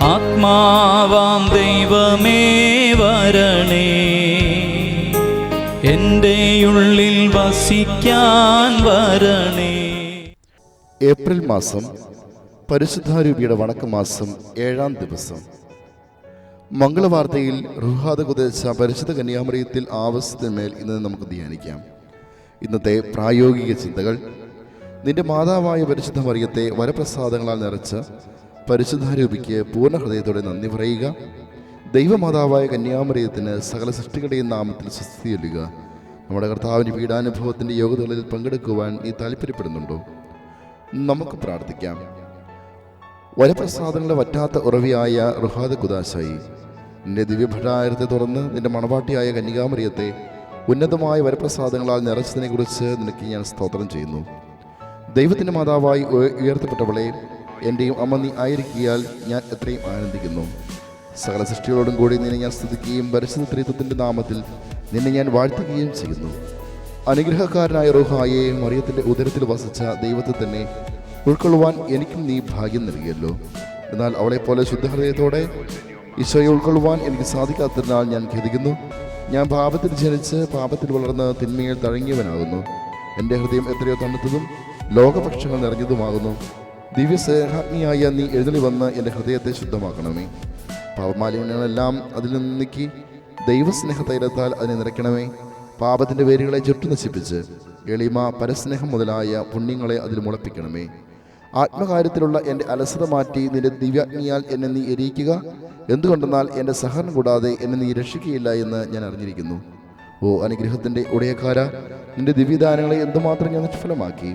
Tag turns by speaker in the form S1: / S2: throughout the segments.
S1: ആത്മാവാം ദൈവമേ വരണേ, എൻ്റെ ഉള്ളിൽ വസിക്കാൻ വരണേ.
S2: ഏപ്രിൽ മാസം പരിശുദ്ധാരൂപിയുടെ വണക്കമാസം 7-ാം ദിവസം. മംഗളവാർത്തയിൽ റുഹാദ കുതച്ച പരിശുദ്ധ കന്യാമറിയത്തിൽ ആവസ്യത്തിന്മേൽ ഇന്ന് നമുക്ക് ധ്യാനിക്കാം. ഇന്നത്തെ പ്രായോഗിക ചിന്തകൾ: നിന്റെ മാതാവായ പരിശുദ്ധ മറിയത്തെ വരപ്രസാദങ്ങളാൽ നിറച്ച പരിശുദ്ധാരൂപിക്ക് പൂർണ്ണ ഹൃദയത്തോടെ നന്ദി പറയുക. ദൈവമാതാവായ കന്യാമറിയത്തിന് സകല സൃഷ്ടികളുടെയും നാമത്തിൽ സ്വസ്തി ചൊല്ലുക. നമ്മുടെ കർത്താവിൻ്റെ പീഡാനുഭവത്തിൻ്റെ യോഗ്യതകളിൽ പങ്കെടുക്കുവാൻ നീ താല്പര്യപ്പെടുന്നുണ്ടോ? നമുക്ക് പ്രാർത്ഥിക്കാം. വരപ്രസാദങ്ങളുടെ വറ്റാത്ത ഉറവിയായ റുഹാദ കുദാശായി, നിന്റെ ദിവ്യഭണ്ഡാരത്തെ തുറന്ന് നിന്റെ മണവാട്ടിയായ കന്യകാമറിയത്തെ ഉന്നതമായ വരപ്രസാദങ്ങളാൽ നിറച്ചതിനെക്കുറിച്ച് നിനക്ക് ഞാൻ സ്തോത്രം ചെയ്യുന്നു. ദൈവത്തിൻ്റെ മാതാവായി ഉയർത്തപ്പെട്ടവളെ, എൻ്റെയും അമ്മ നീ ആയിരിക്കിയാൽ ഞാൻ എത്രയും ആനന്ദിക്കുന്നു. സകല സൃഷ്ടികളോടും കൂടി നിന്നെ ഞാൻ സ്തുതിക്കുകയും പരിശുദ്ധ ത്രിത്വത്തിൻ്റെ നാമത്തിൽ നിന്നെ ഞാൻ വാഴ്ത്തുകയും ചെയ്യുന്നു. അനുഗ്രഹക്കാരനായ റൂഹായെ, മറിയത്തിൻ്റെ ഉദരത്തിൽ വസിച്ച ദൈവത്തെ തന്നെ ഉൾക്കൊള്ളുവാൻ എനിക്കും നീ ഭാഗ്യം നൽകിയല്ലോ. എന്നാൽ അവളെപ്പോലെ ശുദ്ധഹൃദയത്തോടെ ഈശോയെ ഉൾക്കൊള്ളുവാൻ എനിക്ക് സാധിക്കാത്തതിനാൽ ഞാൻ ഖേദിക്കുന്നു. ഞാൻ പാപത്തിൽ ജനിച്ച് പാപത്തിൽ വളർന്ന് തിന്മയിൽ തഴങ്ങിയവനാകുന്നു. എൻ്റെ ഹൃദയം എത്രയോ തണുത്തതും ലോകപക്ഷങ്ങൾ നിറഞ്ഞതുമാകുന്നു. ദിവ്യസ്നേഹാഗ്നിയായ നീ എഴുന്നള്ളി വന്ന് എൻ്റെ ഹൃദയത്തെ ശുദ്ധമാക്കണമേ. പാപമാലിന്യങ്ങളെല്ലാം അതിൽ നിന്ന് നീക്കി ദൈവസ്നേഹതൈലത്താൽ അതിനെ നിറയ്ക്കണമേ. പാപത്തിൻ്റെ വേരുകളെ ചുട്ടു നശിപ്പിച്ച് എളിമ, പരസ്നേഹം മുതലായ പുണ്യങ്ങളെ അതിൽ മുളപ്പിക്കണമേ. ആത്മകാര്യത്തിലുള്ള എൻ്റെ അലസത മാറ്റി നിന്റെ ദിവ്യാഗ്നിയാൽ എന്നെ നീ എരിയിക്കുക. എന്തുകൊണ്ടെന്നാൽ എൻ്റെ സഹനം കൂടാതെ എന്നെ നീ രക്ഷിക്കുകയില്ല എന്ന് ഞാൻ അറിഞ്ഞിരിക്കുന്നു. ഓ അനുഗ്രഹത്തിൻ്റെ ഉടയക്കാര, നിന്റെ ദിവ്യദാനങ്ങളെ എന്തുമാത്രം ഞാൻ നിഷ്ഫലമാക്കി.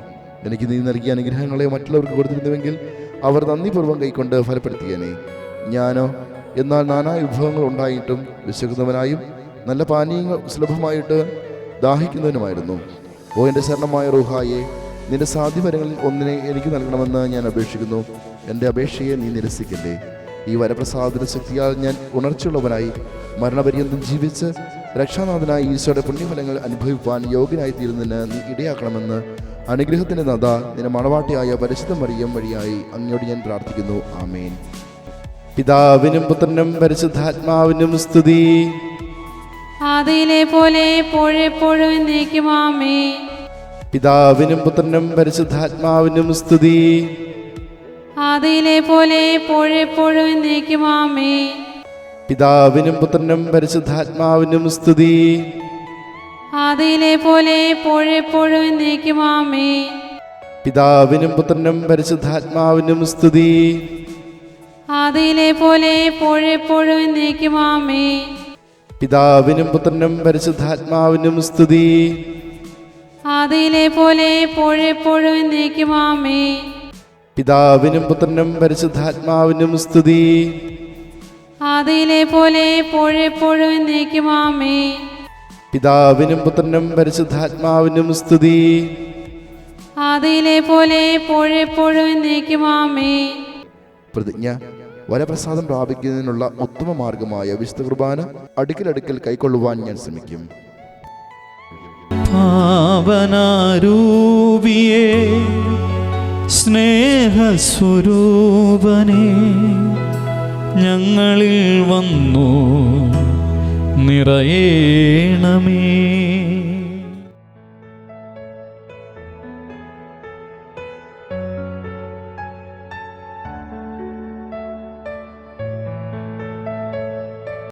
S2: എനിക്ക് നീ നൽകിയ അനുഗ്രഹങ്ങളെ മറ്റുള്ളവർക്ക് കൊടുത്തിരുന്നുവെങ്കിൽ അവർ നന്ദിപൂർവ്വം കൈക്കൊണ്ട് ഫലപ്പെടുത്തിയേനെ. ഞാനോ എന്നാൽ നാനാ വിഭവങ്ങൾ ഉണ്ടായിട്ടും വിശക്കുന്നവനായും നല്ല പാനീയങ്ങൾ സുലഭമായിട്ട് ദാഹിക്കുന്നതിനുമായിരുന്നു. ഓ എൻ്റെ ശരണമായ റൂഹായെ, നിന്റെ സാധ്യവരങ്ങളിൽ ഒന്നിനെ എനിക്ക് നൽകണമെന്ന് ഞാൻ അപേക്ഷിക്കുന്നു. എൻ്റെ അപേക്ഷയെ നീ നിരസിക്കല്ലേ. ഈ വരപ്രസാദന ശക്തിയാൽ ഞാൻ ഉണർച്ചയുള്ളവനായി മരണപര്യന്തം ജീവിച്ച് രക്ഷാനാഥനായി ഈശോയുടെ പുണ്യഫലങ്ങൾ അനുഭവിപ്പാൻ യോഗ്യനായിത്തീരുന്നതിന് നീ ഇടയാക്കണമെന്ന് അനുഗ്രഹത്തിൻ്റെ നാഥ, നിന്റെ മണവാട്ടിയായ പരിശുദ്ധ മറിയം വഴിയായി അങ്ങയോട് ഞാൻ പ്രാർത്ഥിക്കുന്നു. ആമേൻ. പിതാവിനും പുത്രനും പരിശുദ്ധാത്മാവിനും സ്തുതി.
S3: ആദിയിലെ പോലെ എപ്പോഴെപ്പോഴും എന്നേക്കും ആമേൻ.
S2: പിതാവിനും പുത്രനും പരിശുദ്ധാത്മാവിനും സ്തുതി.
S3: ആദിയിലെ പോലെ എപ്പോഴെപ്പോഴും എന്നേക്കും ആമേൻ.
S2: പിതാവിനും പുത്രനും പരിശുദ്ധാത്മാവിനും സ്തുതി.
S3: ആദിയിലെ പോലെ എപ്പോഴെപ്പോഴും എന്നേക്കും ആമേൻ.
S2: പിതാവിനും പുത്രനും പരിശുദ്ധാത്മാവിനും സ്തുതി.
S3: ആദിയിലെ പോലെ എപ്പോഴെപ്പോഴും എന്നേക്കും ആമേൻ.
S2: പിതാവിനും പുത്രനും പരിശുദ്ധാത്മാവിനും സ്തുതി.
S3: ആദിയിലെ പോലെ എപ്പോഴെപ്പോഴും എന്നേക്കും ആമേൻ.
S2: പിതാവിനും പുത്രനും പരിശുദ്ധാത്മാവിനും സ്തുതി.
S3: ആദിയിലെ പോലെ എപ്പോഴെപ്പോഴും എന്നേക്കും ആമേൻ.
S2: പിതാവിനും പുത്രനും പരിശുദ്ധാത്മാവിനും സ്തുതി.
S3: ആദിയിലെ പോലെ എപ്പോഴെപ്പോഴും എന്നേക്കും ആമേൻ.
S2: പ്രതിജ്ഞ: വരപ്രസാദം പ്രാപിക്കുന്നതിനുള്ള ഉത്തമ മാർഗമായ വിശുദ്ധ കുർബാന അടുക്കലടുക്കൽ കൈക്കൊള്ളുവാൻ ഞാൻ ശ്രമിക്കും.
S1: പാവനാരൂപിയേ, സ്നേഹസ്വരൂപനേ, ഞങ്ങളിൽ വന്നു നിറയേണമേ.